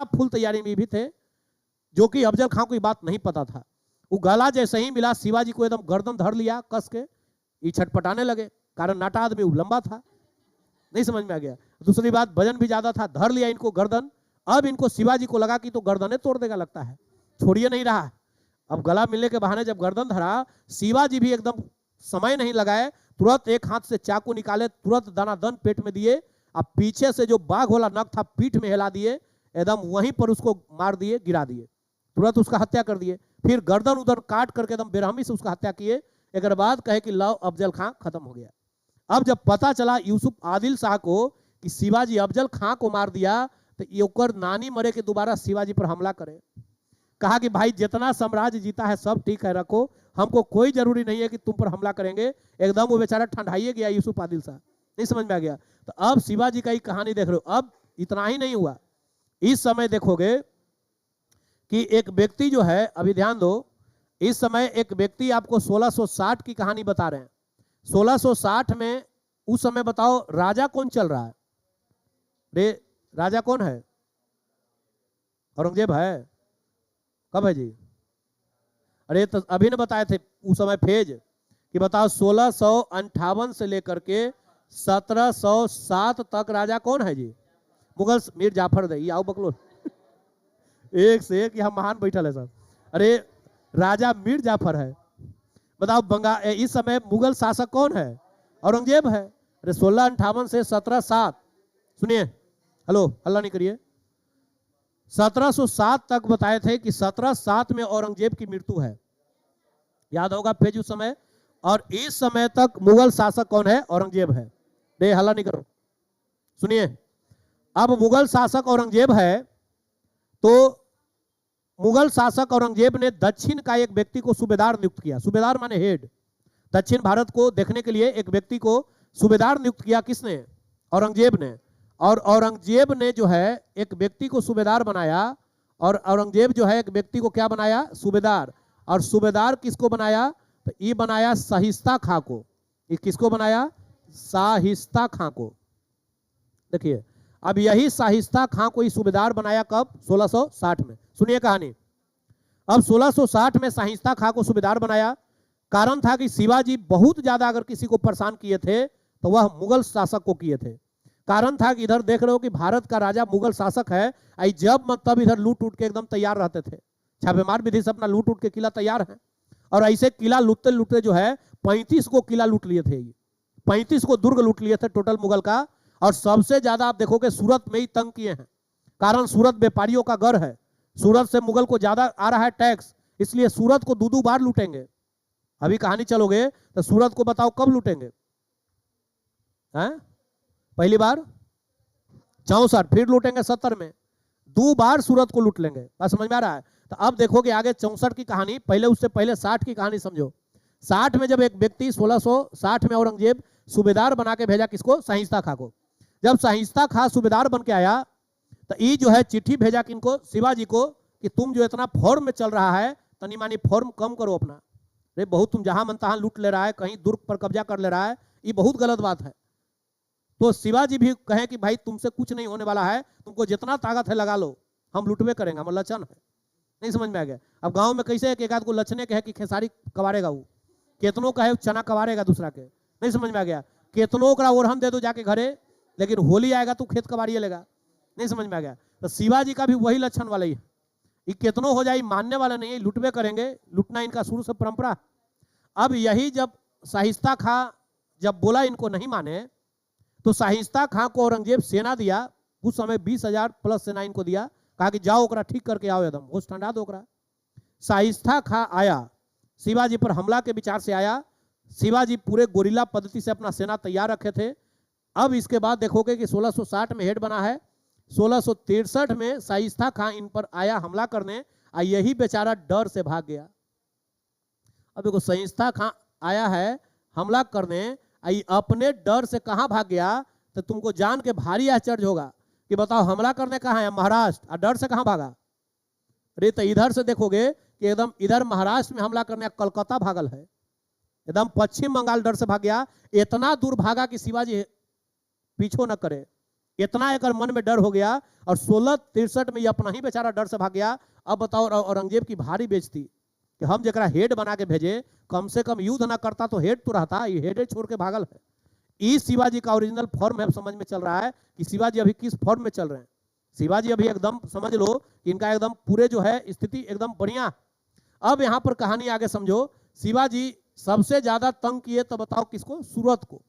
Full तैयारी में भी थे, जो कि अफजल खां को ये बात नहीं पता था। वो गला जैसे ही मिला, शिवाजी को एकदम गर्दन धर लिया कस के, ये छटपटाने लगे, कारण नाटा आदमी वो लंबा था, नहीं समझ में आ गया। दूसरी बात वजन भी ज्यादा था, धर लिया इनको गर्दन। अब इनको शिवाजी को लगा कि तो गर्दनें तोड़ देगा, लगता है छोड़िए नहीं रहा। अब गला मिलने के बहाने जब गर्दन धरा, शिवाजी भी एकदम समय नहीं लगाए, तुरंत एक हाथ से चाकू निकाले, तुरंत दनादन पेट में दिए। अब पीछे से जो बाघ वाला नख था पीठ में हिला दिए, एकदम वहीं पर उसको मार दिए, गिरा दिए, तुरंत उसका हत्या कर दिए। फिर गर्दन उधर काट करके एकदम बेरहमी से उसका हत्या किए। एक बाद कहे कि लो अफजल खां खत्म हो गया। अब जब पता चला यूसुफ आदिल शाह को कि शिवाजी अफजल खां को मार दिया, तो ये नानी मरे के दोबारा शिवाजी पर हमला करे। कहा कि भाई जितना साम्राज्य जीता है सब ठीक है, रखो, हमको कोई जरूरी नहीं है कि तुम पर हमला करेंगे। एकदम वो बेचारा ठंडाइए गया यूसुफ आदिल शाह, नहीं समझ में आ गया। तो अब शिवाजी का ही कहानी देख रहे हो। अब इतना ही नहीं हुआ, इस समय देखोगे कि एक व्यक्ति जो है, अभी ध्यान दो, इस समय एक व्यक्ति आपको 1660 की कहानी बता रहे हैं। 1660 में उस समय बताओ राजा कौन चल रहा है? रे राजा कौन है? औरंगजेब है? कब है जी? अरे तो अभी ने बताए थे उस समय फेज कि बताओ 1658 से लेकर के 1707 तक राजा कौन है जी? मुगल मीर जाफर दे, आओ बकलो एक से एक यहाँ महान बैठल है सब। अरे राजा मीर जाफर है। बताओ बंगाल इस समय मुगल शासक कौन है? औरंगजेब है। अरे 1658 से 1707, सुनिए, हेलो हल्ला नहीं करिए, 1707 तक बताए थे कि 1707 में औरंगजेब की मृत्यु है, याद होगा फेज उस समय। और इस समय तक मुगल शासक कौन है? औरंगजेब है। बे हल्ला नहीं करो, सुनिए। अब मुगल शासक औरंगजेब है, तो मुगल शासक औरंगजेब ने दक्षिण का एक व्यक्ति को सूबेदार नियुक्त किया। सूबेदार माने हेड, दक्षिण भारत को देखने के लिए एक व्यक्ति को सूबेदार नियुक्त किया। किसने? औरंगजेब ने। और औरंगजेब ने जो है एक व्यक्ति को सूबेदार बनाया, और औरंगजेब जो है एक व्यक्ति को क्या बनाया? सूबेदार। और सूबेदार किसको बनाया? तो ये बनाया शाहिस्ता खां को। ये किसको बनाया? शाहिस्ता खां को। देखिए अब यही शाहिस्ता खां को ही सूबेदार बनाया कब? 1660 में। सुनिए कहानी। अब 1660 में शाहिस्ता खां को सूबेदार बनाया। कारण था कि शिवाजी बहुत ज्यादा अगर किसी को परेशान किए थे तो वह मुगल शासक को किए थे। कारण था कि इधर देख रहे हो कि भारत का राजा मुगल शासक है, आई जब मत तब इधर लूट उठ के एकदम तैयार रहते थे, छापेमार विधि से अपना लूट उठ के किला तैयार है। और ऐसे किला लूटते लूटते जो है 35 को किला लूट लिए थे, 35 को दुर्ग लूट लिए थे टोटल मुगल का। और सबसे ज्यादा आप देखोगे सूरत में ही तंग किए हैं, कारण सूरत व्यापारियों का घर है, सूरत से मुगल को ज्यादा आ रहा है टैक्स, इसलिए सूरत को दो बार लूटेंगे। अभी कहानी चलोगे तो सूरत को बताओ कब लूटेंगे? हैं? पहली बार 64, फिर लूटेंगे 70 में, 2 बार सूरत को लूट लेंगे। बात समझ में आ रहा है? तो अब देखोगे आगे 64 की कहानी, पहले उससे पहले 60 की कहानी समझो। 60 में जब एक व्यक्ति 1660 में औरंगजेब सूबेदार बना के भेजा, किसको? शाहिस्ता खां को। जब शाहिस्ता खां सूबेदार बन के आया तो ये जो है चिट्ठी भेजा किनको? शिवाजी को, कि तुम जो इतना फॉर्म में चल रहा है, तनी मानी फॉर्म कम करो अपना। अरे बहुत तुम जहां मन तहां लूट ले रहा है, कहीं दुर्ग पर कब्जा कर ले रहा है, ये बहुत गलत बात है। तो शिवाजी भी कहे कि भाई तुमसे कुछ नहीं होने वाला है, तुमको जितना ताकत है लगा लो, हम लुटवे करेंगे, हम लचन है। नहीं समझ में आ गया? अब गांव में कैसे एक आध को लचने के है कि खेसारी कवारेगा, वो केतनों का है चना कवारेगा दूसरा के। नहीं समझ में आ गया? केतनों का ओढ़न दे दो जाके घरे, लेकिन होली आएगा तो खेत कवारिए लेगा। नहीं समझ में आ गया? तो शिवाजी का भी वही लक्षण वाला ही है, ये केतनों हो जाए मानने वाला नहीं है, लुटवे करेंगे, लुटना इनका शुरू से परंपरा। अब यही जब शाहिस्ता खां जब बोला इनको नहीं माने, तो शाहिस्ता खां को औरंगजेब सेना दिया। उस समय 20,000 प्लस सेना इनको दिया, कहा कि जाओ ओकरा ठीक करके आओ, एकदम होश ठंडा दो ओकरा। शाहिस्ता खां आया, शिवाजी पर हमला के विचार से आया। शिवाजी पूरे गोरिल्ला पद्धति से अपना सेना तैयार रखे थे। अब इसके बाद देखोगे कि 1660 में हेड बना है, 1663 में शाहिस्ता खां इन पर आया हमला करने, और यही बेचारा डर से भाग गया। अब देखो शाहिस्ता खां आया है हमला करने, अपने डर से कहां भाग गया, तो तुमको जान के भारी आश्चर्य होगा कि बताओ हमला करने कहां है? महाराष्ट्र, और डर से कहां भागा? अरे तो इधर से देखोगे कि एकदम इधर महाराष्ट्र में हमला करने कलकत्ता भागल है, एकदम पश्चिम बंगाल डर से भाग गया। इतना दूर भागा कि शिवाजी पीछो न करे, इतना एक मन में डर हो गया और 1663 में ये अपना ही बेचारा डर से भाग गया। अब बताओ औरंगजेब की भारी बेइज्जती कि हम जरा हेड बना के भेजे, कम से कम युद्ध ना करता तो हेड तो रहता, ये हेड छोड़ के भागल है। इस शिवाजी का ओरिजिनल फॉर्म है, समझ में चल रहा है कि शिवाजी अभी किस फॉर्म में चल रहे हैं। शिवाजी अभी एकदम समझ लो कि इनका एकदम पूरे जो है स्थिति एकदम बढ़िया। अब यहां पर कहानी आगे समझो। शिवाजी सबसे ज्यादा तंग किए तो बताओ किसको? सूरत को।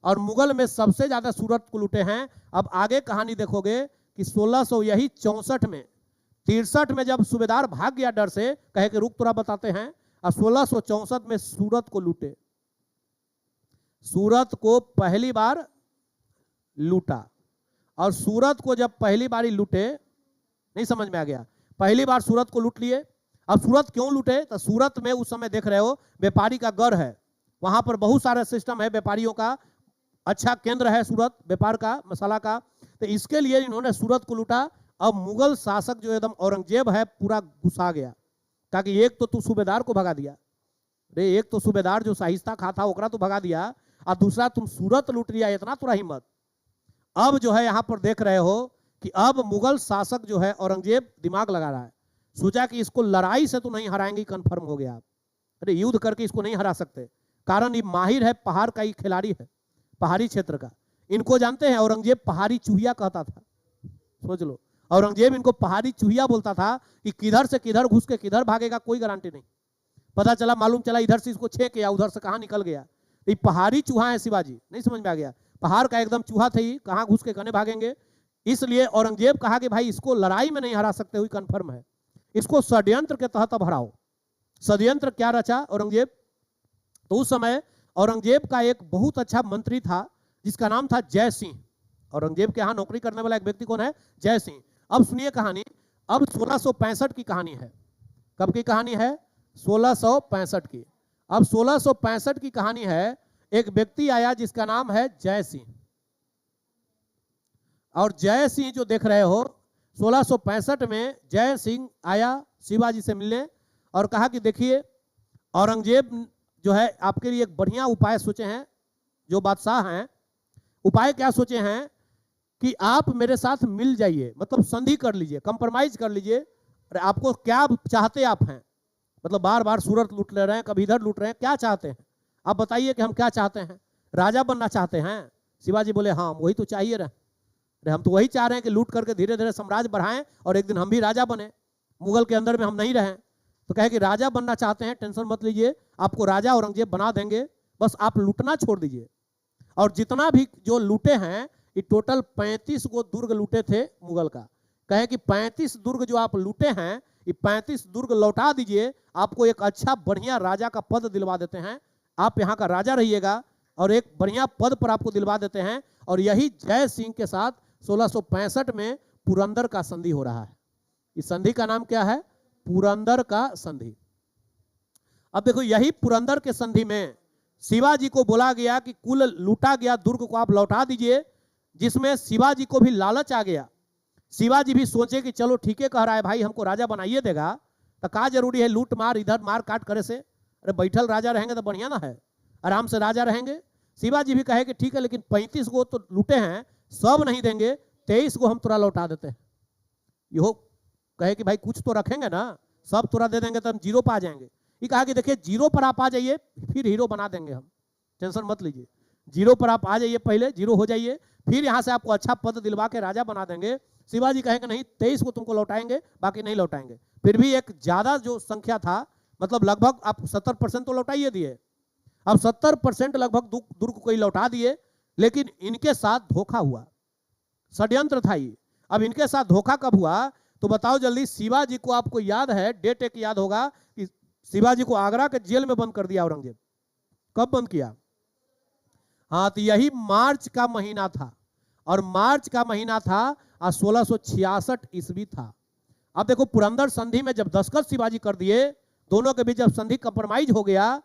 और मुगल में सबसे ज्यादा सूरत को लूटे हैं। अब आगे कहानी देखोगे कि 1664 में 63 में जब सूबेदार भाग गया डर से, कहे कि रुक तुरा बताते हैं, और 1664 में सूरत को लूटे। सूरत को पहली बार लूटा, और सूरत को जब पहली बार लूटे, नहीं समझ में आ गया, पहली बार सूरत को लूट लिए। अब सूरत क्यों लूटे? तो सूरत में उस समय देख रहे हो व्यापारी का गढ़ है, वहां पर बहुत सारा सिस्टम है व्यापारियों का, अच्छा केंद्र है सूरत व्यापार का, मसाला का, तो इसके लिए इन्होंने सूरत को लूटा। अब मुगल शासक जो एकदम औरंगजेब है पूरा गुस्सा गया, ताकि एक तो तू सूबेदार को भगा दिया, रे एक तो सूबेदार जो साहिस्ता खा था ओकरा तो भगा दिया, और दूसरा तुम सूरत लूट लिया, इतना तुरा हिम्मत। अब जो है यहां पर देख रहे हो कि अब मुगल शासक जो है औरंगजेब दिमाग लगा रहा है, सोचा कि इसको लड़ाई से तो नहीं हराएंगे, कंफर्म हो गया। अरे युद्ध करके इसको नहीं हरा सकते, कारण ये माहिर है, पहाड़ का ही खिलाड़ी है, पहाड़ी क्षेत्र का। इनको जानते हैं औरंगजेब पहाड़ी चूहिया कहता था, सोच लो औरंगजेब इनको पहाड़ी चूहिया बोलता था कि किधर से किधर घुस के किधर भागेगा कोई गारंटी नहीं। पता चला मालूम चला इधर से इसको छेक या उधर से कहां निकल गया। ये पहाड़ी चूहा है शिवाजी, नहीं समझ में आ गया, पहाड़ का एकदम चूहा थे, कहां घुस के कने भागेंगे। इसलिए औरंगजेब कहा कि भाई इसको लड़ाई में नहीं हरा सकते हुई कंफर्म है, इसको षड्यंत्र के तहत अब हराओ। षड्यंत्र क्या रचा औरंगजेब? तो उस समय औरंगजेब का एक बहुत अच्छा मंत्री था जिसका नाम था जय सिंह। औरंगजेब के यहाँ नौकरी करने वाला एक व्यक्ति कौन है? जय सिंह। अब सुनिए कहानी, अब 1665 की कहानी है। कब की कहानी है? 1665 की। अब 1665 की कहानी है, एक व्यक्ति आया जिसका नाम है जय सिंह। और जय सिंह जो देख रहे हो 1665 में जय सिंह आया शिवाजी से मिलने और कहा कि देखिए औरंगजेब जो है आपके लिए एक बढ़िया उपाय सोचे हैं, जो बादशाह हैं, उपाय क्या सोचे हैं कि आप मेरे साथ मिल जाइए, मतलब संधि कर लीजिए, कंप्रोमाइज कर लीजिए। अरे आपको क्या चाहते आप हैं, मतलब बार बार सूरत लूट ले रहे हैं, कभी इधर लूट रहे हैं, क्या चाहते हैं आप बताइए कि हम क्या चाहते हैं? राजा बनना चाहते हैं? शिवाजी बोले हाँ वही तो चाहिए रहे, अरे हम तो वही चाह रहे हैं कि लूट करके धीरे धीरे साम्राज्य बढ़ाएं और एक दिन हम भी राजा बने, मुगल के अंदर में हम नहीं रहें। तो कहे कि राजा बनना चाहते हैं, टेंशन मत लीजिए, आपको राजा औरंगजेब बना देंगे, बस आप लूटना छोड़ दीजिए। और जितना भी जो लूटे हैं ये टोटल 35 को दुर्ग लूटे थे मुगल का। कहे कि 35 दुर्ग जो आप लूटे हैं ये 35 दुर्ग लौटा दीजिए, आपको एक अच्छा बढ़िया राजा का पद दिलवा देते हैं, आप यहाँ का राजा रहिएगा और एक बढ़िया पद पर आपको दिलवा देते हैं। और यही जय सिंह के साथ 1665 में पुरंदर का संधि हो रहा है। इस संधि का नाम क्या है? पुरंदर का संधि। अब देखो यही पुरंदर के संधि में शिवाजी को बोला गया कि कुल लूटा गया दुर्ग को आप लौटा दीजिए, जिसमें शिवाजी को भी लालच आ गया। शिवाजी भी सोचे कि चलो ठीक है कह रहा है भाई, हमको राजा बनाइए देगा तो क्या जरूरी है लूट मार इधर मार काट करे से, अरे बैठल राजा रहेंगे तो बढ़िया ना है, आराम से राजा रहेंगे। शिवाजी भी कहे कि ठीक है लेकिन 35 को तो लूटे हैं, सब नहीं देंगे, 23 को हम तुरा लौटा देते हैं। यो कहे कि भाई कुछ तो रखेंगे ना, सब तुरा दे देंगे तो हम जीरो पर आ जाएंगे। ये कहा कि देखिए जीरो पर आप आ जाइए फिर हीरो बना देंगे हम, टेंशन मत लीजिए, जीरो पर आप आ जाइए, पहले जीरो हो जाइए, फिर यहां से आपको अच्छा पद दिलवा के राजा बना देंगे। शिवाजी कहेंगे नहीं 23 को तुमको लौटाएंगे, बाकी नहीं लौटाएंगे। फिर भी एक ज्यादा जो संख्या था, मतलब लगभग आप 70% तो लौटाइए दिए, अब 70% लगभग दुर्ग को ही लौटा दिए। लेकिन इनके साथ धोखा हुआ, षड्यंत्र था ये। अब इनके साथ धोखा कब हुआ तो बताओ जल्दी। शिवाजी को आपको याद है, डेट एक याद होगा कि शिवाजी को आगरा के जेल में बंद कर दिया औरंगजेब। कब बंद किया? हाँ तो यही मार्च का महीना था, और मार्च का महीना था 1666 ईस्वी था। अब देखो पुरंदर संधि में जब दस्तखत शिवाजी कर दिए, दोनों के बीच जब संधि कंप्रोमाइज हो गया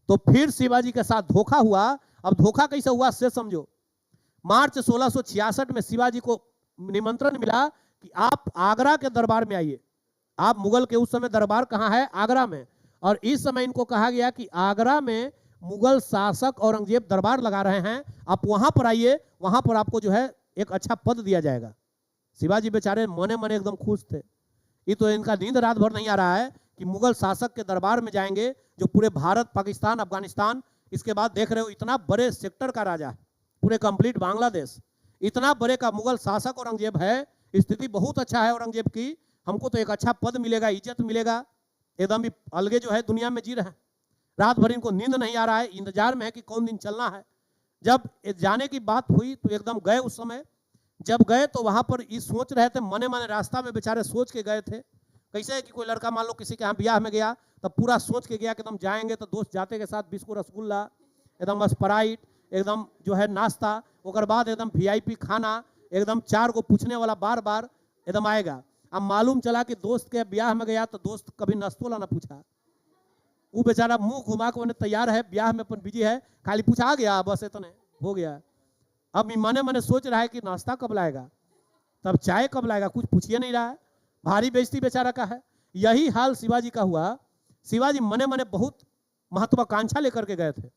तो फिर शिवाजी के साथ धोखा हुआ। अब धोखा कैसे हुआ से समझो। मार्च 1666 में शिवाजी को निमंत्रण मिला कि आप आगरा के दरबार में आइए। आप मुगल के उस समय दरबार कहाँ है? आगरा में। और इस समय इनको कहा गया कि आगरा में मुगल शासक औरंगजेब दरबार लगा रहे हैं, आप वहां पर आइए, वहां पर आपको जो है एक अच्छा पद दिया जाएगा। शिवाजी बेचारे मने मने एकदम खुश थे। ये तो इनका नींद रात भर नहीं आ रहा है कि मुगल शासक के दरबार में जाएंगे, जो पूरे भारत, पाकिस्तान, अफगानिस्तान, इसके बाद देख रहे हो इतना बड़े सेक्टर का राजा है, पूरे कंप्लीट बांग्लादेश, इतना बड़े का मुगल शासक औरंगजेब है। स्थिति बहुत अच्छा है औरंगजेब की, हमको तो एक अच्छा पद मिलेगा, इज्जत मिलेगा, एकदम भी अलगे जो है दुनिया में जी रहे हैं। रात भर इनको नींद नहीं आ रहा है, इंतजार में है कि कौन दिन चलना है। जब जाने की बात हुई तो एकदम गए। उस समय जब गए तो वहां पर ये सोच रहे थे, मने मने रास्ता में बेचारे सोच के गए थे। कैसे है कि कोई लड़का मान लो किसी के यहाँ ब्याह में गया, तब पूरा सोच के गया कि एकदम जाएंगे तो दोस्त जाते के साथ बिस्कुट, रसगुल्ला, एकदम स्प्राइट, एकदम जो है नाश्ता, उसके बाद एकदम वीआईपी खाना, एकदम 4 को पूछने वाला बार बार एकदम आएगा। अब मालूम चला कि दोस्त के ब्याह में गया तो दोस्त कभी नाश्तो ला ना पूछा, वो बेचारा मुंह घुमा के तैयार है, ब्याह में अपन बिजी है, खाली पूछा आ गया, बस इतने हो गया। अब मने मने सोच रहा है कि नाश्ता कब लाएगा, तब चाय कब लाएगा, कुछ पूछिए नहीं रहा है, भारी बेइज्जती बेचारा का है। यही हाल शिवाजी का हुआ। शिवाजी मने मने बहुत महत्वाकांक्षा लेकर के गए थे।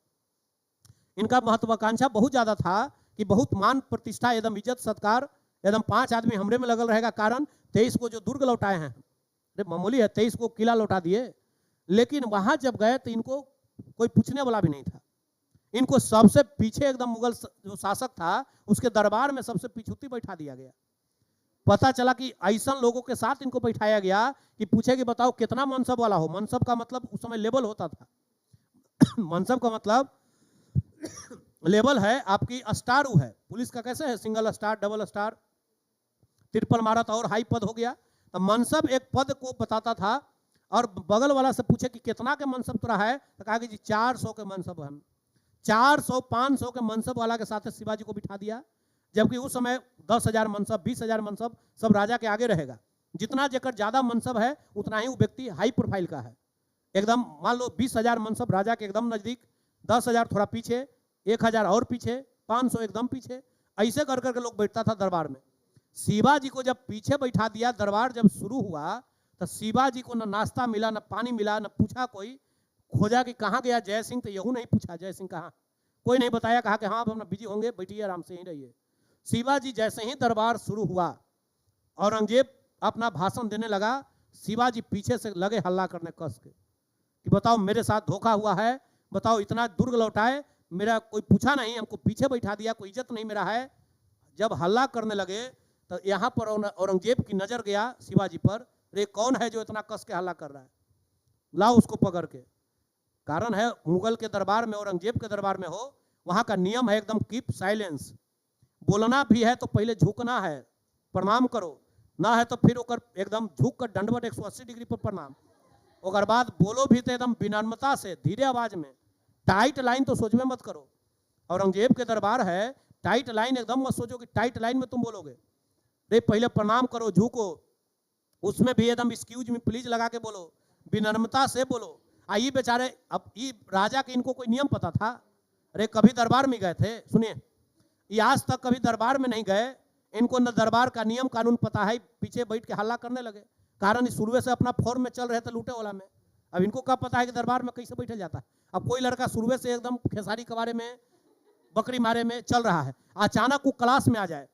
इनका महत्वाकांक्षा बहुत ज्यादा था कि बहुत मान प्रतिष्ठा, एकदम इज्जत सत्कार, एकदम 5 आदमी हमरे में लगल रहेगा। कारण 23 को जो दुर्ग लौटाए हैं, अरे मामूली है, 23 को किला लौटा दिए, लेकिन वहां जब गए तो इनको कोई पूछने वाला भी नहीं था। इनको सबसे पीछे एकदम मुगल जो शासक था उसके दरबार में सबसे पिछुती बैठा दिया गया। पता चला कि ऐसा लोगों के साथ इनको बैठाया गया कि पूछे कि बताओ कितना मनसब वाला हो। मनसब का मतलब उस समय लेवल होता था। मनसब का मतलब लेवल है आपकी स्टार है। पुलिस का कैसे है, single star, double star, triple मारा तो और हाई पद हो गया। तो मनसब एक पद को बताता था। और बगल वाला से पूछे कि कितना के मनसब तुरा है, तो कहा कि जी 400 के मनसब हम। 400 500 के मनसब वाला के साथ शिवाजी को बिठा दिया। जबकि उस समय 10,000 मनसब, 20,000 मनसब सब राजा के आगे रहेगा। जितना जेकर ज्यादा मनसब है उतना ही वो व्यक्ति हाई प्रोफाइल का है। एकदम मान लो 20,000 मनसब राजा के एकदम नजदीक, 10,000 थोड़ा पीछे, 1,000 और पीछे, 500 एकदम पीछे, ऐसे कर करके लोग बैठता था दरबार में। शिवाजी को जब पीछे बैठा दिया, दरबार जब शुरू हुआ तो शिवाजी को न नाश्ता मिला, न पानी मिला, न पूछा कोई, खोजा कि कहाँ गया जय सिंह, तो यहू नहीं पूछा जय सिंह कहाँ, कोई नहीं बताया। कहा कि हाँ अब हम बिजी होंगे, बैठिए आराम से ही रहिए। शिवाजी जैसे ही दरबार शुरू हुआ, औरंगजेब अपना भाषण देने लगा, शिवाजी पीछे से लगे हल्ला करने कस के कि बताओ मेरे साथ धोखा हुआ है, बताओ इतना दुर्ग लौटाए, मेरा कोई पूछा नहीं, हमको पीछे बैठा दिया, कोई इज्जत नहीं मेरा है। जब हल्ला करने लगे तो यहाँ पर औरंगजेब की नजर गया शिवाजी पर, रे कौन है जो इतना कस के हल्ला कर रहा है, लाओ उसको पकड़ के। कारण है मुगल के दरबार में, औरंगजेब के दरबार में हो, वहां का नियम है एकदम कीप साइलेंस। बोलना भी है तो पहले झुकना है, प्रणाम करो, ना है तो फिर ओकर एकदम झुक कर दंडवत 180 डिग्री पर प्रणाम। ओकर बाद बोलो भी तो एकदम विनम्रता से, धीरे आवाज में, टाइट लाइन तो सोच में मत करो। औरंगजेब के दरबार है, टाइट लाइन एकदम मत सोचो कि टाइट लाइन में तुम बोलोगे। रे पहले प्रणाम करो, झुको, उसमें भी एकदम एक्सक्यूज मी प्लीज लगा के बोलो, विनम्रता से बोलो। आइए बेचारे, अब ये राजा के इनको कोई नियम पता था? अरे कभी दरबार में गए थे? सुनिए, ये आज तक कभी दरबार में नहीं गए, इनको न दरबार का नियम कानून पता है, पीछे बैठ के हल्ला करने लगे। कारण शुरू से अपना फॉर्म में चल रहे थे लूटे वाला में। अब इनको क्या पता है कि दरबार में कैसे बैठा जाता है। अब कोई लड़का शुरू से एकदम खेसारी के बारे में, बकरी मारे में चल रहा है, अचानक वो क्लास में आ जाए,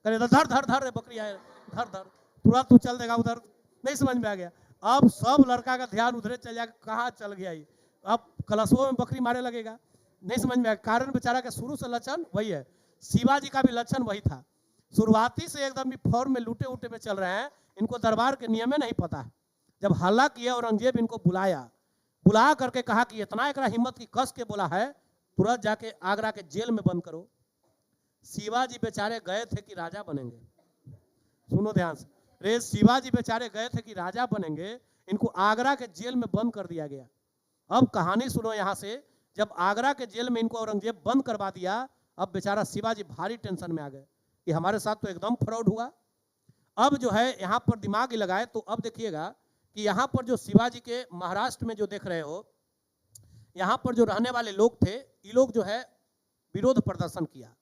करे धर धर धर बकरी आए, धर धर, तुरंत तू चल देगा उधर, नहीं समझ में आ गया। अब सब लड़का का ध्यान उधरे चल जाएगा, कहाँ चल गया ये, अब क्लासों में बकरी मारे लगेगा, नहीं समझ में आया। कारण बेचारा का शुरू से लक्षण वही है। शिवाजी का भी लक्षण वही था, शुरुआती से एकदम फॉर्म में लूटे उटे में चल रहे हैं, इनको दरबार के नियम नहीं पता है। जब हल्ला किया, औरंगजेब इनको बुलाया, बुला करके कहा कि इतना एकरा हिम्मत की कस के बोला है, तुरंत जाके आगरा के जेल में बंद करो। शिवाजी बेचारे गए थे कि राजा बनेंगे, सुनो ध्यान से, रे शिवाजी बेचारे गए थे कि राजा बनेंगे, इनको आगरा के जेल में बंद कर दिया गया। अब कहानी सुनो यहाँ से, जब आगरा के जेल में इनको औरंगजेब बंद करवा दिया, अब बेचारा शिवाजी भारी टेंशन में आ गए कि हमारे साथ तो एकदम फ्रॉड हुआ। अब जो है यहाँ पर दिमाग ही लगाए तो अब देखिएगा कि यहाँ पर जो शिवाजी के महाराष्ट्र में जो देख रहे हो, यहाँ पर जो रहने वाले लोग थे, ये लोग जो है विरोध प्रदर्शन किया।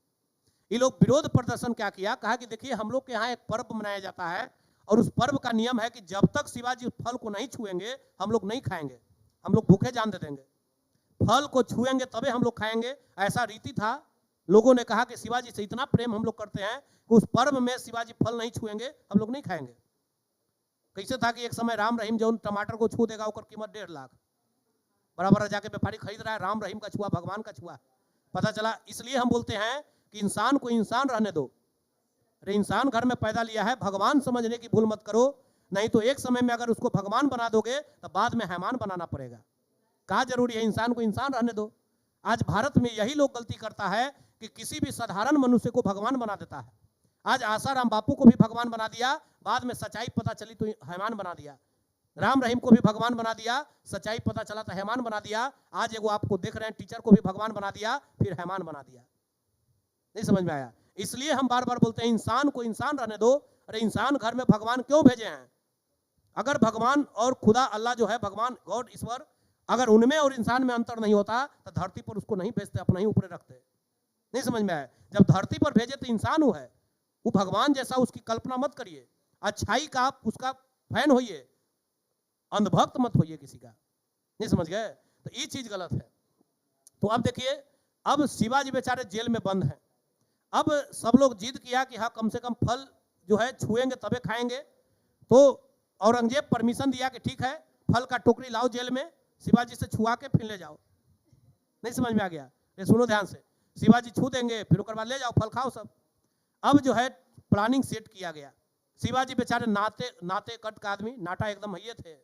ये लोग विरोध प्रदर्शन क्या किया, कहा कि देखिए हम लोग के यहाँ एक पर्व मनाया जाता है और उस पर्व का नियम है कि जब तक शिवाजी उस फल को नहीं छुएंगे हम लोग नहीं खाएंगे, हम लोग भूखे जान दे देंगे, फल को छुएंगे तबे हम लोग खाएंगे, ऐसा रीति था। लोगों ने कहा कि शिवाजी से इतना प्रेम हम लोग करते हैं कि उस पर्व में शिवाजी फल नहीं छुएंगे, हम लोग नहीं खाएंगे। कैसे था कि एक समय राम रहीम जो टमाटर को छू देगा उसकी कीमत 1.5 लाख, बराबर जाके व्यापारी खरीद रहा है, राम रहीम का छुआ भगवान का छुआ। पता चला। इसलिए हम बोलते हैं कि इंसान को इंसान रहने दो। अरे इंसान घर में पैदा लिया है, भगवान समझने की भूल मत करो, नहीं तो एक समय में अगर उसको भगवान बना दोगे तो बाद में हैमान बनाना पड़ेगा। क्या जरूरी है, इंसान को इंसान रहने दो। आज भारत में यही लोग गलती करता है कि किसी भी साधारण मनुष्य को भगवान बना देता है। आज आसाराम बापू को भी भगवान बना दिया, बाद में सच्चाई पता चली तो हैमान बना दिया। राम रहीम को भी भगवान बना दिया, सच्चाई पता चला तो हैमान बना दिया। आज एगो आपको देख रहे हैं टीचर को भी भगवान बना दिया, फिर हैमान बना दिया। नहीं समझ में आया? इसलिए हम बार बार बोलते हैं इंसान को इंसान रहने दो। अरे इंसान घर में भगवान क्यों भेजे हैं? अगर भगवान और खुदा अल्लाह जो है, भगवान गॉड ईश्वर, अगर उनमें और इंसान में अंतर नहीं होता तो धरती पर उसको नहीं भेजते, अपना ही ऊपर रखते। नहीं समझ में आया? जब धरती पर भेजे तो इंसान वो है, वो भगवान जैसा उसकी कल्पना मत करिए। अच्छाई का आप उसका फैन होइए, अंधभक्त मत होइए किसी का। नहीं समझ गए? तो ये चीज गलत है। तो अब देखिए, अब शिवाजी बेचारे जेल में बंद हैं। अब सब लोग जिद किया कि हाँ कम से कम फल जो है छुएंगे तबे खाएंगे। तो औरंगजेब परमिशन दिया कि ठीक है, फल का टोकरी लाओ जेल में, शिवाजी से छुआ के फिर ले जाओ। नहीं समझ में आ गया? ये सुनो ध्यान से, शिवाजी छू देंगे, फिर उसके बाद ले जाओ, फल खाओ सब। अब जो है प्लानिंग सेट किया गया। शिवाजी बेचारे नाते कट का आदमी, नाटा एकदम है थे,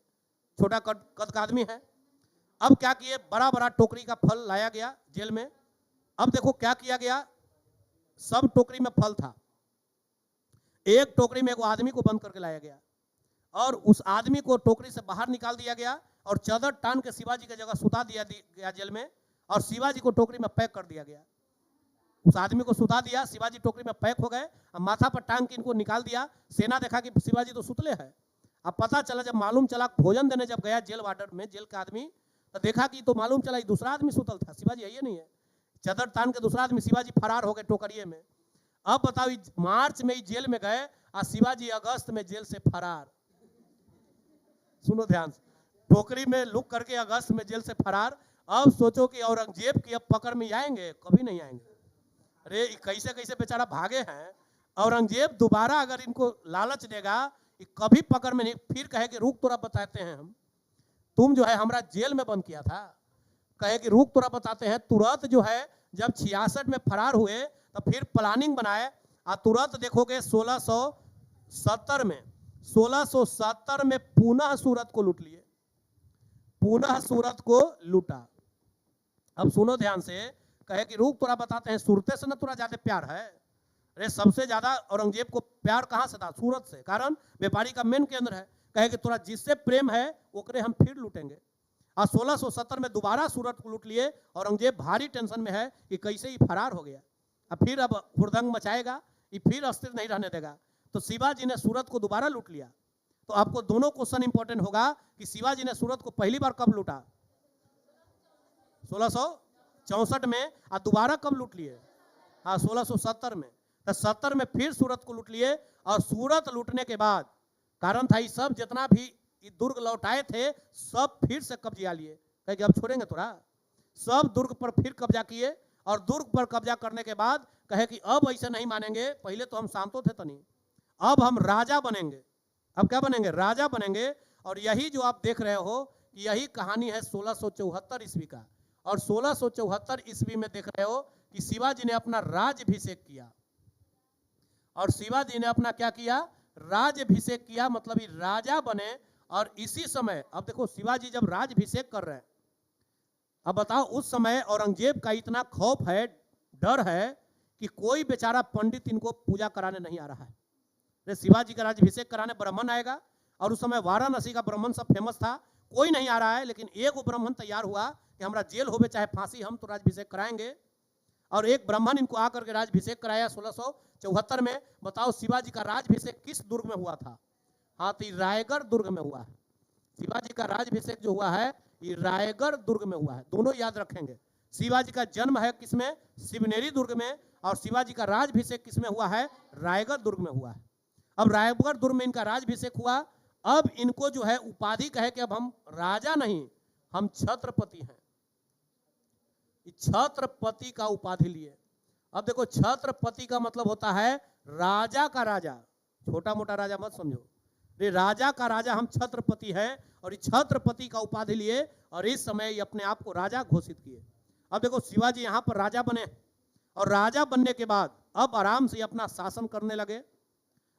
छोटा कद का आदमी है। अब क्या किए, बड़ा बड़ा टोकरी का फल लाया गया जेल में। अब देखो क्या किया गया, सब टोकरी में फल था, एक टोकरी में एक आदमी को बंद करके लाया गया और उस आदमी को टोकरी से बाहर निकाल दिया गया और चादर टान के शिवाजी की जगह सुता दिया गया जेल में, और शिवाजी को टोकरी में पैक कर दिया गया। उस आदमी को सुता दिया, शिवाजी टोकरी में पैक हो गए, माथा पर टांग के इनको निकाल दिया। सेना देखा कि शिवाजी तो सुतले है। अब पता चला, जब मालूम चला, भोजन देने जब गया जेल वार्डर में, जेल का आदमी, तो देखा कि तो मालूम चला दूसरा आदमी सुतल था, शिवाजी है ये नहीं है। चादर तान के दूसरा आदमी, शिवाजी फरार हो गए टोकरिए में। अब बताओ, मार्च में जेल में गए और शिवाजी अगस्त में जेल से फरार। सुनो ध्यान से, टोकरी में लुक करके अगस्त में जेल से फरार। अब सोचो कि औरंगजेब की अब पकड़ में आएंगे? कभी नहीं आएंगे। अरे कैसे कैसे बेचारा भागे हैं। औरंगजेब दोबारा अगर इनको लालच देगा, कभी पकड़ में नहीं, फिर कहे कि रुक तोरा बताते हैं हम, तुम जो है हमारा जेल में बंद किया था, कहे कि रुक तोरा बताते हैं। तुरंत जो है जब 66 में फरार हुए तो फिर प्लानिंग बनाए और तुरंत देखोगे 1670 में पुनः सूरत को लूट लिए, पुनः सूरत को लूटा। अब सुनो ध्यान से, कहे कि रुक तोरा बताते हैं, सूरत से ना तोरा ज्यादा प्यार है। अरे सबसे ज्यादा औरंगजेब को प्यार कहां से था? सूरत से, कारण व्यापारी का मेन केंद्र है। कहे कि तोरा जिससे प्रेम है ओकरे हम फिर लूटेंगे। और 1670 में दोबारा सूरत को लूट लिए। औरंगजेब भारी टेंशन में है कि कैसे ही फरार हो गया, अब फिर अब हुड़दंग मचाएगा, ये फिर अस्थिर नहीं रहने देगा। तो शिवाजी ने सूरत को दोबारा लूट लिया। तो आपको दोनों क्वेश्चन इंपॉर्टेंट होगा कि शिवाजी ने सूरत को पहली बार कब लूटा? 1664 में। और दोबारा कब लूट लिए? हाँ 1670 में। तो 70 में फिर सूरत को लूट लिए। और सूरत लूटने के बाद कारण था, सब जितना भी दुर्ग लौटाए थे सब फिर से कब्जा लिए, कहे कि अब छोड़ेंगे तोरा। सब दुर्ग पर फिर कब्जा किए और दुर्ग पर कब्जा करने के बाद कहे कि अब ऐसे नहीं मानेंगे, पहले तो हम शांतो थे तनी, अब हम राजा बनेंगे। अब क्या बनेंगे? राजा बनेंगे। और यही जो आप देख रहे हो, यही कहानी है 1674 ईस्वी का। और 1674 ईस्वी में देख रहे हो कि शिवाजी ने अपना राज्याभिषेक किया। और शिवाजी ने अपना क्या किया? राज्याभिषेक किया, मतलब ये राजा बने। और इसी समय अब देखो, शिवाजी जब राज्याभिषेक कर रहे हैं, अब बताओ उस समय औरंगजेब का इतना खौफ है, डर है कि कोई बेचारा पंडित इनको पूजा कराने नहीं आ रहा है। शिवाजी का राज्याभिषेक कराने ब्राह्मण आएगा, और उस समय वाराणसी का ब्राह्मण सब फेमस था, कोई नहीं आ रहा है। लेकिन एक ब्राह्मण तैयार हुआ कि हमारा जेल होवे चाहे फांसी, हम तो राज्याभिषेक कराएंगे। और एक ब्राह्मण इनको आकर के राज्याभिषेक कराया 1674 में। बताओ शिवाजी का राज्याभिषेक किस दुर्ग में हुआ था? हाँ, तो रायगढ़ दुर्ग में हुआ है। शिवाजी का राज्याभिषेक जो हुआ है ये रायगढ़ दुर्ग में हुआ है। दोनों याद रखेंगे। शिवाजी का जन्म है किसमें? शिवनेरी दुर्ग में। और शिवाजी का राज्याभिषेक किसमें हुआ है? रायगढ़ दुर्ग में हुआ है। अब रायगढ़ दुर्ग में इनका राज्याभिषेक हुआ। अब इनको जो है उपाधि कहे कि अब हम राजा नहीं, हम छत्रपति हैं। छत्रपति का उपाधि लिए। अब देखो छत्रपति का मतलब होता है राजा का राजा, छोटा मोटा राजा मत समझो, ये राजा का राजा हम छत्रपति है, और इस छत्रपति का उपाधि लिए और इस समय ये अपने आप को राजा घोषित किए। अब देखो शिवाजी यहाँ पर राजा बने, और राजा बनने के बाद अब आराम से अपना शासन करने लगे।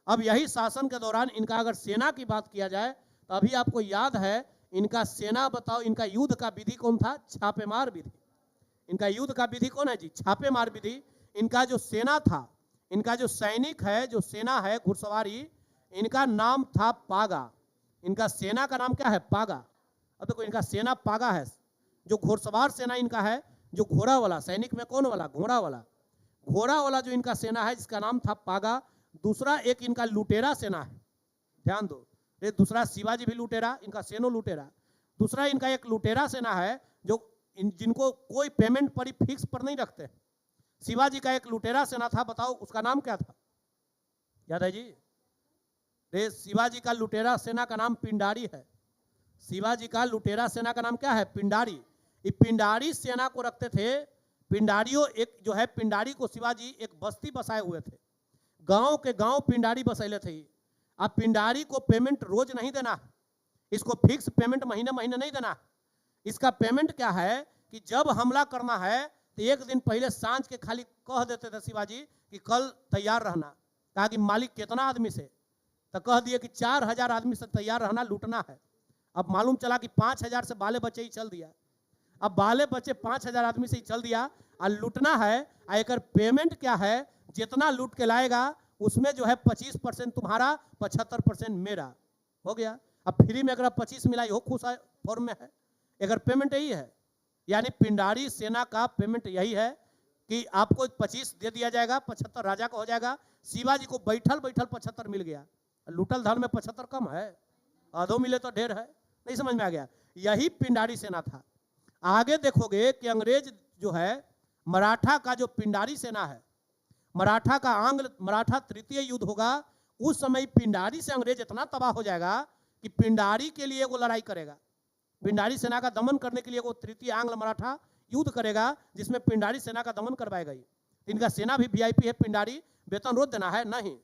अब यही शासन के दौरान इनका अगर सेना की बात किया जाए तो अभी आपको याद है इनका सेना बताओ, इनका युद्ध का विधि कौन था? छापेमार विधि। इनका युद्ध का विधि कौन है जी? छापेमार विधि। इनका जो सेना था, इनका जो सैनिक है, जो सेना है घुड़सवारी, इनका नाम था पागा। इनका सेना का नाम क्या है? पागा। अब देखो इनका सेना पागा है। जो घुड़सवार सेना इनका है, जो घोड़ा वाला, सैनिक में कौन वाला? घोड़ा वाला। घोड़ा वाला जो इनका सेना है जिसका नाम था पागा। दूसरा एक इनका लुटेरा सेना है, ध्यान दो, ये दूसरा शिवाजी भी लुटेरा, इनका सेनो लुटेरा। दूसरा इनका एक लुटेरा सेना है जो जिनको कोई पेमेंट पर ही फिक्स पर नहीं रखते। शिवाजी का एक लुटेरा सेना था, बताओ उसका नाम क्या था? याद है जी? रे शिवाजी का लुटेरा सेना का नाम पिंडारी है। शिवाजी का लुटेरा सेना का नाम क्या है? पिंडारी। ये पिंडारी सेना को रखते थे। पिंडारियों एक जो है, पिंडारी को शिवाजी एक बस्ती बसाए हुए थे, गांव के गांव पिंडारी बसैले थे। अब पिंडारी को पेमेंट रोज नहीं देना, इसको फिक्स पेमेंट महीने महीने नहीं देना। इसका पेमेंट क्या है कि जब हमला करना है तो एक दिन पहले सांझ के खाली कह देते थे शिवाजी कि कल तैयार रहना। कहा कि मालिक कितना आदमी से, तो कह दिए कि 4000 आदमी से तैयार रहना, लूटना है। अब मालूम चला कि 5000 से बाले बच्चे ही चल दिया। अब बाले बच्चे 5000 आदमी से ही चल दिया और लूटना है। एक पेमेंट क्या है? जितना लूट के लाएगा उसमें जो है 25% तुम्हारा, 75% मेरा, हो गया। अब फ्री में अगर 25 मिला हो खुश है, फॉर्म में है। अगर पेमेंट यही है, यानी पिंडारी सेना का पेमेंट यही है कि आपको 25 दे दिया जाएगा, 75 राजा का हो जाएगा। शिवाजी को बैठल बैठल 75 मिल गया, लूटल धन में 75 कम है, आधो मिले तो ढेर है। नहीं समझ में आ गया? यही पिंडारी सेना था। आगे देखोगे कि अंग्रेज जो है, मराठा का जो पिंडारी सेना है, मराठा का आंग्ल मराठा तृतीय युद्ध होगा, उस समय पिंडारी से अंग्रेज इतना तबाह हो जाएगा कि पिंडारी के लिए वो लड़ाई करेगा। पिंडारी सेना का दमन करने के लिए वो तृतीय आंग्ल मराठा युद्ध करेगा, जिसमें पिंडारी सेना का दमन करवाएगा। इनका सेना भी वीआईपी है। पिंडारी वेतन रोज देना है नहीं।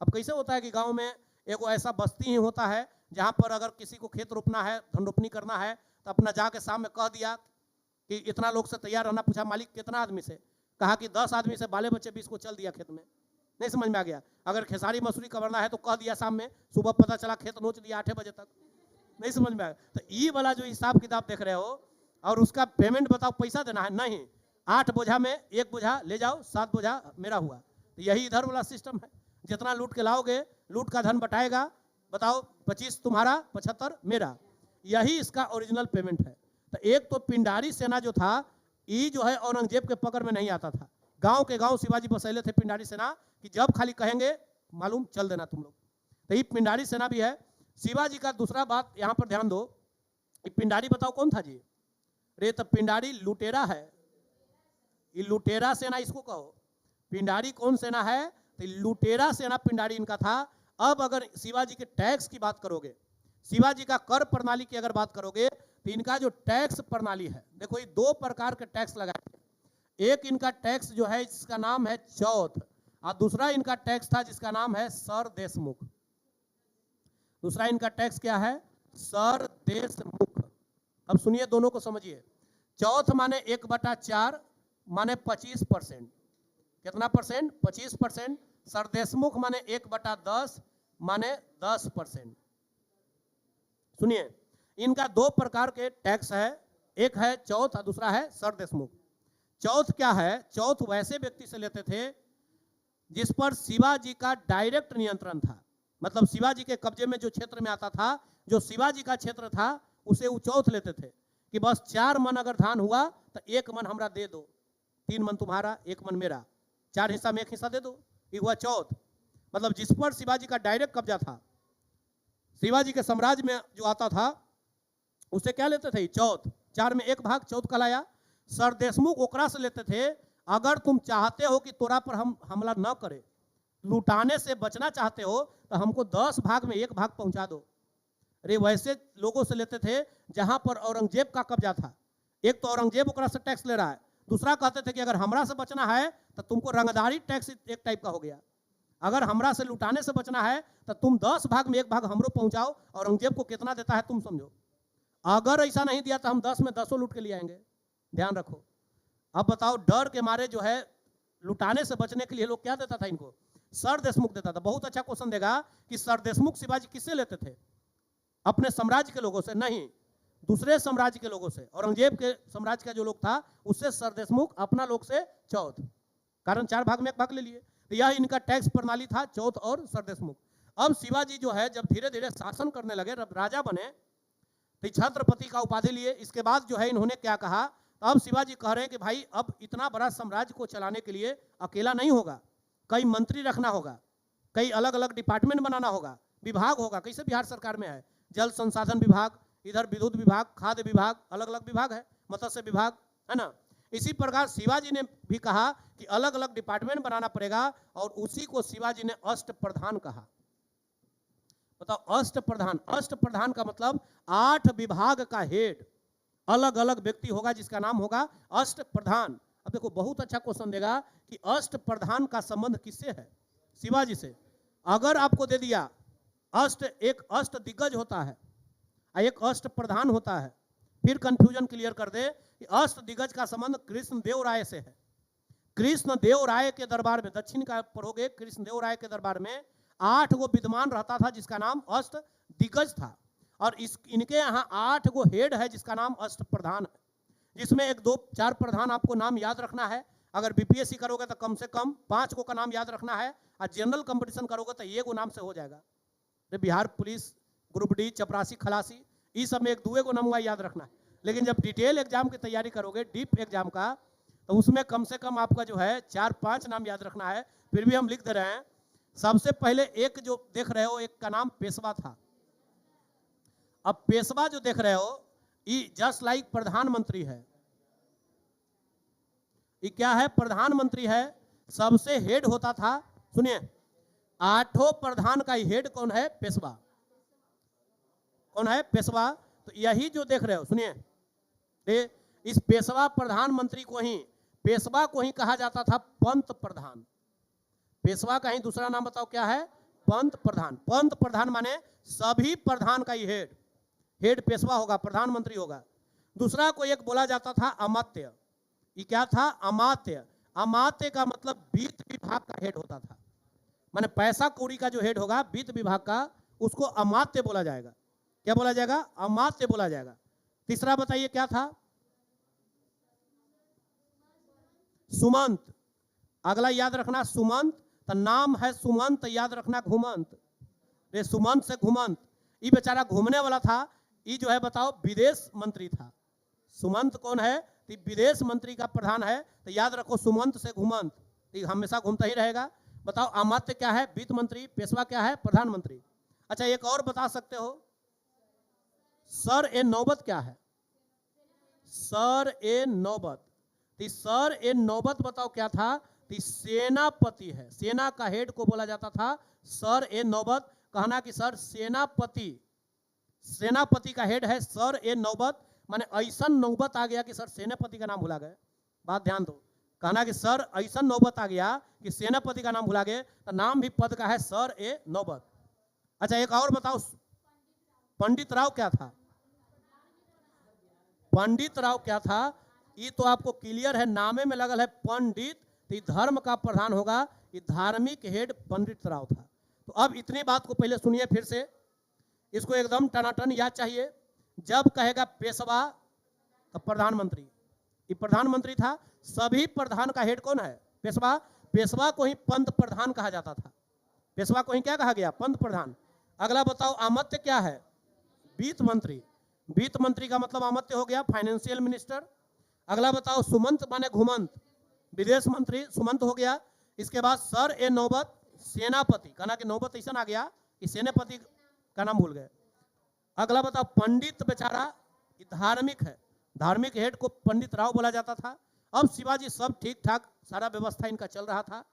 अब कैसे होता है कि गांव में एक ऐसा बस्ती ही होता है जहां पर अगर किसी को खेत रोपना है, धन रोपनी करना है, तो अपना जाके शाम में कह दिया कि इतना लोग से तैयार रहना। पूछा मालिक कितना आदमी से? कहा कि 10 आदमी से, बाले बच्चे 20 को चल दिया खेत में। नहीं समझ में आ गया? अगर खेसारी मसूरी कवरना है तो कह दिया शाम में, सुबह पता चला खेत नोच दिया 8 बजे तक। नहीं समझ में आ गया? तो ये वाला जो हिसाब किताब देख रहे हो, और उसका पेमेंट बताओ, पैसा देना है नहीं। 8 बोझा में 1 बोझा ले जाओ, 7 बोझा मेरा हुआ। तो यही इधर वाला सिस्टम है। जितना लूट के लाओगे, लूट का धन बटाएगा, बताओ 25 तुम्हारा, 75 मेरा। यही इसका ओरिजिनल पेमेंट है। तो एक तो पिंडारी सेना जो था, ये जो है औरंगजेब के पकड़ में नहीं आता था। गांव के गांव शिवाजी बसैले थे पिंडारी सेना कि जब खाली कहेंगे मालूम चल देना तुम लोग। तो ये पिंडारी सेना भी है। शिवाजी का दूसरा बात यहां पर ध्यान दो, पिंडारी बताओ कौन था जी? रे तो पिंडारी लुटेरा है। ये लुटेरा सेना इसको कहो। पिंडारी कौन सेना है? तो लुटेरा सेना पिंडारी इनका था। अब अगर शिवाजी के टैक्स की बात करोगे, शिवाजी का कर प्रणाली की अगर बात करोगे, तो इनका जो टैक्स प्रणाली है, देखो ये 2 प्रकार के टैक्स लगाए। एक इनका टैक्स जो है जिसका नाम है चौथ, और दूसरा इनका टैक्स था जिसका नाम है सर देशमुख। दूसरा इनका टैक्स क्या है? सर देशमुख। अब सुनिए, दोनों को समझिए। चौथ माने 1/4 माने 25%। कितना परसेंट? 25%। सर देशमुख माने 1/10 माने 10%। सुनिए, इनका 2 प्रकार के टैक्स है, एक है चौथ और दूसरा है सर देशमुख। चौथ क्या है? चौथ वैसे व्यक्ति से लेते थे जिस पर शिवाजी का डायरेक्ट नियंत्रण था। मतलब शिवाजी के कब्जे में जो क्षेत्र में आता था, जो शिवाजी का क्षेत्र था, उसे वो चौथ लेते थे कि बस 4 मन अगर धान हुआ तो 1 मन हमरा दे दो, 3 मन तुम्हारा, 1 मन मेरा, 4 हिस्सा में 1 हिस्सा दे दो। ये हुआ चौथ। मतलब जिस पर शिवाजी का डायरेक्ट कब्जा था, शिवाजी के साम्राज्य में जो आता था, उसे क्या लेते थे? चौथ। 4 में 1 भाग चौथ कहलाया। सर देशमुख ओकरा से लेते थे, अगर तुम चाहते हो कि तोरा पर हम हमला न करे, लुटाने से बचना चाहते हो, तो हमको 10 भाग में 1 भाग पहुंचा दो। अरे वैसे लोगों से लेते थे जहां पर औरंगजेब का कब्जा था। एक तो औरंगजेब ओकरा से टैक्स ले रहा है, दूसरा कहते थे कि अगर हमरा से बचना है तो तुमको रंगदारी टैक्स एक टाइप का हो गया। अगर हमरा से लुटाने से बचना है तो तुम 10 भाग में 1 भाग हमरो पहुंचाओ, औरंगजेब को कितना देता है तुम समझो। अगर ऐसा नहीं दिया तो हम 10 में 10 लूट के ले आएंगे, ध्यान रखो। अब बताओ, डर के मारे जो है लुटाने से बचने के लिए लोग क्या देता था इनको? सर देशमुख देता था। बहुत अच्छा क्वेश्चन देगा कि सर देशमुख शिवाजी किससे लेते थे? अपने साम्राज्य के लोगों से नहीं, दूसरे साम्राज्य के लोगों से। औरंगजेब के साम्राज्य का जो लोग था उससे सर देशमुख, अपना लोग से चौथ, कारण 4 भाग में 1 भाग ले लिए। तो यह इनका टैक्स प्रणाली था, चौथ और सर देशमुख। अब शिवाजी जो है जब धीरे धीरे शासन करने लगे, राजा बने, तो छत्रपति का उपाधि लिए। इसके बाद जो है इन्होंने क्या कहा, अब शिवाजी कह रहे हैं कि भाई अब इतना बड़ा साम्राज्य को चलाने के लिए अकेला नहीं होगा, कई मंत्री रखना होगा, कई अलग अलग डिपार्टमेंट बनाना होगा, विभाग होगा। कैसे बिहार सरकार में है जल संसाधन विभाग, इधर विद्युत विभाग, खाद्य विभाग, अलग अलग विभाग है, मत्स्य विभाग, है ना। इसी प्रकार शिवाजी ने भी कहा कि अलग अलग डिपार्टमेंट बनाना पड़ेगा, और उसी को शिवाजी ने अष्ट प्रधान कहा। बताओ, अष्ट प्रधान, अष्ट प्रधान का मतलब 8 विभाग का हेड, अलग अलग व्यक्ति होगा जिसका नाम होगा अष्ट प्रधान। अब देखो, बहुत अच्छा क्वेश्चन देगा कि अष्ट प्रधान का संबंध किससे है? शिवाजी से। अगर आपको दे दिया अष्ट, एक अष्ट दिग्गज होता है, एक अष्ट प्रधान होता है, फिर कंफ्यूजन क्लियर कर दे कि अष्ट दिग्गज का संबंध कृष्णदेव राय से है। कृष्णदेव राय के दरबार में, दक्षिण का पढ़ोगे, कृष्णदेव राय के दरबार में 8 गो विद्वान रहता था जिसका नाम अष्ट दिग्गज था, और इनके यहाँ 8 गो हेड है जिसका नाम अष्ट प्रधान है, जिसमें 1, 2, 4 प्रधान आपको नाम याद रखना है। अगर बीपीएससी करोगे तो कम से कम 5 को का नाम याद रखना है, और जनरल कंपटीशन करोगे तो 1 गो नाम से हो जाएगा। बिहार पुलिस, ग्रुप डी, चपरासी, खलासी, इस सब में 1-2 को नाम याद रखना है। लेकिन जब डिटेल एग्जाम की तैयारी करोगे, डीप एग्जाम का, तो उसमें कम से कम आपका जो है 4-5 नाम याद रखना है। फिर भी हम लिख दे रहे हैं। सबसे पहले एक जो देख रहे हो, एक का नाम पेशवा था। अब पेशवा जो देख रहे हो, ये जस्ट लाइक प्रधानमंत्री है। ये क्या है? प्रधानमंत्री है। सबसे हेड होता था, सुनिए, 8 प्रधान का हेड कौन है? पेशवा। कौन है? पेशवा। तो यही जो देख रहे हो, सुनिए, इस पेशवा प्रधानमंत्री को ही, पेशवा को ही कहा जाता था पंत प्रधान। पेशवा का ही दूसरा नाम बताओ क्या है? पंत प्रधान। पंत प्रधान माने सभी प्रधान का ही हेड, हेड पेशवा होगा, प्रधानमंत्री होगा। दूसरा को एक बोला जाता था अमात्य। ये क्या था? अमात्य। अमात्य का मतलब वित्त विभाग का हेड होता था, माने पैसा कौड़ी का जो हेड होगा वित्त विभाग का, उसको अमात्य बोला जाएगा। क्या बोला जाएगा? अमात्य बोला जाएगा। तीसरा बताइए क्या था? सुमंत। अगला याद रखना सुमंत, तो नाम है सुमंत, याद रखना घुमंत। ये सुमंत से घुमंत, ये बेचारा घूमने वाला था। ये जो है बताओ विदेश मंत्री था। सुमंत कौन है? तो विदेश मंत्री का प्रधान है। तो याद रखो सुमंत से घुमंत, तो हमेशा घूमता ही रहेगा। बताओ अमात्य क्या है? वित्त मंत्री। पेशवा क्या है? प्रधानमंत्री। अच्छा, एक और बता सकते हो, सर ए नौबत क्या है? सर ए नौबत। सर ए नौबत बताओ क्या था? सेनापति है। सेना का हेड को बोला जाता था सर ए नौबत। कहना कि सर सेनापति, सेनापति का हेड है सर ए नौबत, माने ऐसा नौबत आ गया कि सर सेनापति का नाम भुला गए। बात ध्यान दो, कहना कि सर ऐसा नौबत आ गया कि सेनापति का नाम भुला गए, तो नाम भी पद का है सर ए नौबत। अच्छा, एक और बताओ, पंडित राव क्या था? पंडित राव क्या था? ये तो आपको क्लियर है, नामे में लगल है पंडित, तो धर्म का प्रधान होगा। ये धार्मिक हेड पंडित राव था। तो अब इतनी बात को पहले सुनिए फिर से, इसको एकदम टनाटन याद चाहिए। जब कहेगा पेशवा तो प्रधानमंत्री, ये प्रधानमंत्री था। सभी प्रधान का हेड कौन है? पेशवा। पेशवा को ही पंत प्रधान कहा जाता था। पेशवा को ही क्या कहा गया? पंत प्रधान। अगला बताओ अमात्य क्या है? वित्त मंत्री। वित्त मंत्री का मतलब अमात्य हो गया, फाइनेंशियल मिनिस्टर। अगला बताओ सुमंत माने घुमंत, विदेश मंत्री सुमंत हो गया। इसके बाद सर ए नौबत, सेनापति। कहना कि नौबत ऐसा आ गया कि सेनापति का नाम भूल गए। अगला बताओ पंडित, बेचारा धार्मिक है, धार्मिक हेड को पंडित राव बोला जाता था। अब शिवाजी सब ठीक ठाक सारा व्यवस्था इनका चल रहा था,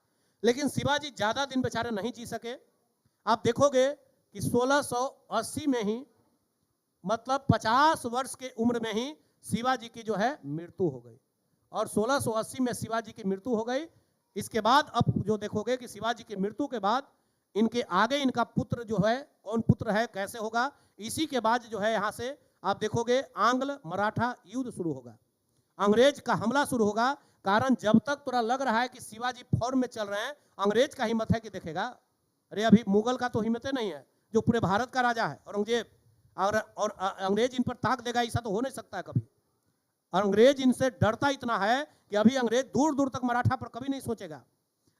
लेकिन शिवाजी ज्यादा दिन बेचारे नहीं जी सके। आप देखोगे कि 1680 में ही, मतलब 50 वर्ष के उम्र में ही शिवाजी की जो है मृत्यु हो गई। और 1680 में शिवाजी की मृत्यु हो गई। इसके बाद अब जो देखोगे कि शिवाजी की मृत्यु के बाद इनके आगे इनका पुत्र जो है, कौन पुत्र है, कैसे होगा, इसी के बाद जो है यहाँ से आप देखोगे आंग्ल मराठा युद्ध शुरू होगा, अंग्रेज का हमला शुरू होगा। कारण जब तक थोड़ा लग रहा है कि शिवाजी फॉर्म में चल रहे हैं, अंग्रेज का हिम्मत है कि देखेगा, अरे अभी मुगल का तो हिम्मत नहीं है, जो पूरे भारत का राजा है औरंगजेब, और अंग्रेज इन पर ताक देगा, ऐसा तो हो नहीं सकता है कभी। अंग्रेज इनसे डरता इतना है कि अभी अंग्रेज दूर दूर तक मराठा पर कभी नहीं सोचेगा,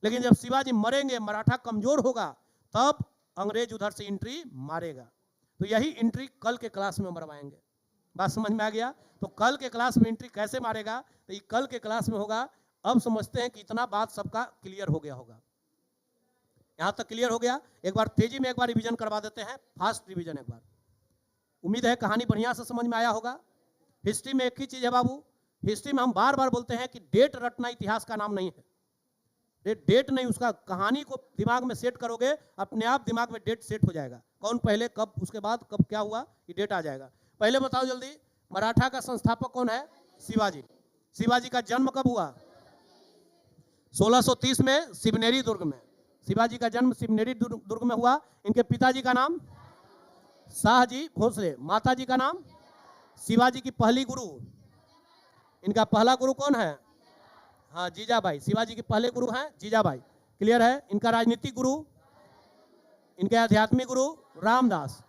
लेकिन जब शिवाजी मरेंगे, मराठा कमजोर होगा, तब अंग्रेज उधर से एंट्री मारेगा। तो यही एंट्री कल के क्लास में मरवाएंगे। बात समझ में आ गया? तो कल के क्लास में एंट्री कैसे मारेगा, तो ये कल के क्लास में होगा। अब समझते हैं कि इतना बात सबका क्लियर हो गया होगा, यहां तक क्लियर हो गया। एक बार तेजी में एक बार रिवीजन करवा देते हैं, फास्ट रिवीजन एक बार। उम्मीद है कहानी बढ़िया से समझ में आया होगा। हिस्ट्री में एक ही चीज है बाबू, हिस्ट्री में हम बार बार बोलते हैं कि डेट रटना इतिहास का नाम नहीं है। डेट नहीं, उसका कहानी को दिमाग में सेट करोगे, अपने आप दिमाग में डेट सेट हो जाएगा, कौन पहले कब, उसके बाद कब क्या हुआ, ये डेट आ जाएगा। पहले बताओ जल्दी, मराठा का संस्थापक कौन है? शिवाजी। शिवाजी का जन्म कब हुआ? 1630 में शिवनेरी दुर्ग में। शिवाजी का जन्म शिवनेरी दुर्ग में हुआ। इनके पिताजी का नाम शाहजी भोसले, माताजी का नाम शिवाजी की पहली गुरु, इनका पहला गुरु कौन है? हाँ, जीजाबाई। शिवाजी के पहले गुरु हैं जीजाबाई, क्लियर है। इनका राजनीतिक गुरु, इनके आध्यात्मिक गुरु रामदास।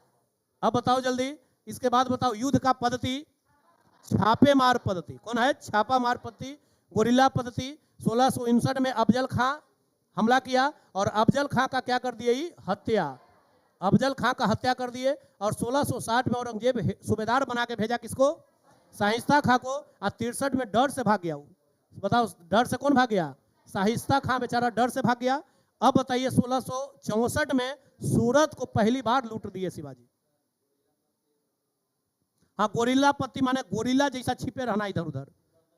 अब बताओ जल्दी, इसके बाद बताओ युद्ध का पद्धति, छापेमार पद्धति। कौन है? छापामार पद्धति, गोरिल्ला पद्धति। 1659 में अफजल खां हमला किया और अफजल खां का क्या कर दिए? हत्या। अफजल खां का हत्या कर दिए। और 1660 में औरंगजेब सूबेदार बना के भेजा किसको? शाहिस्ता खां को। और 63 में डर से भाग गया। बताओ डर से कौन भाग गया? शाहिस्ता खां बेचारा डर से भाग गया। अब बताइए 1664 में सूरत को पहली बार लूट दिए शिवाजी। हाँ, गोरिल्ला पत्ती माने गोरिल्ला जैसा छिपे रहना इधर उधर,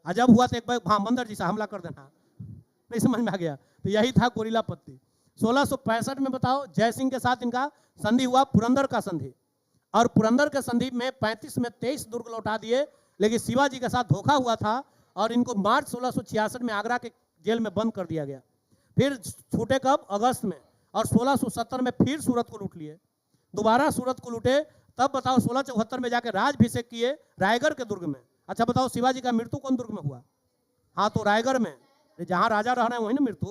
जब हुआ तो एक बार बंदर जैसा हमला कर देना, नहीं समझ में आ गया? तो यही था गोरिल्ला पत्ती। 1665 में बताओ जयसिंह के साथ इनका संधि हुआ, पुरंदर का संधि। और पुरंदर के संधि में 35 में 23 दुर्ग लौटा दिए, लेकिन शिवाजी के साथ धोखा हुआ था और इनको मार्च 1666 में आगरा के जेल में बंद कर दिया गया। फिर छूटे कब? अगस्त में। और 1670 में फिर सूरत को लूट लिए, दोबारा सूरत को लूटे। तब बताओ 1674 में जाके राजभिषेक किए रायगढ़ के दुर्ग में। अच्छा बताओ शिवाजी का मृत्यु कौन दुर्ग में हुआ? हाँ, तो रायगढ़ में, जहां राजा रह रहे हैं वही ना मृत्यु,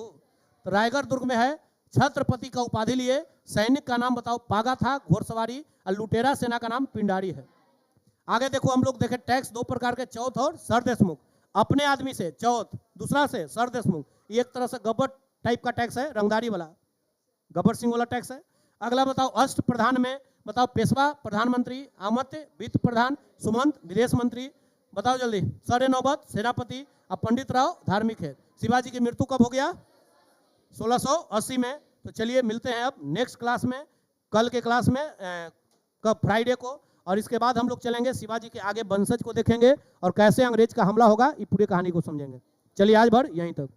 तो रायगढ़ दुर्ग में है। छत्रपति का उपाधि लिए। सैनिक का नाम बताओ पागा था, घोड़सवारी। और लुटेरा सेना का नाम पिंडारी है। आगे देखो, हम लोग देखे टैक्स दो प्रकार के, चौथ और सर देशमुख। अपने आदमी से चौथ, दूसरा से सर देशमुख। ये एक तरह से गब्बर टाइप का टैक्स है, रंगदारी वाला, गब्बर सिंह वाला टैक्स है। अगला बताओ अष्ट प्रधान में बताओ पेशवा प्रधानमंत्री, अमात्य वित्त प्रधान, सुमंत विदेश मंत्री। बताओ जल्दी, सर नौबत सेनापति और पंडित राव धार्मिक है। शिवाजी की मृत्यु कब हो गया? 1680 में। तो चलिए मिलते हैं अब नेक्स्ट क्लास में, कल के क्लास में, कब? फ्राइडे को। और इसके बाद हम लोग चलेंगे शिवाजी के आगे वंशज को देखेंगे और कैसे अंग्रेज का हमला होगा, ये पूरी कहानी को समझेंगे। चलिए आज भर यहीं तक।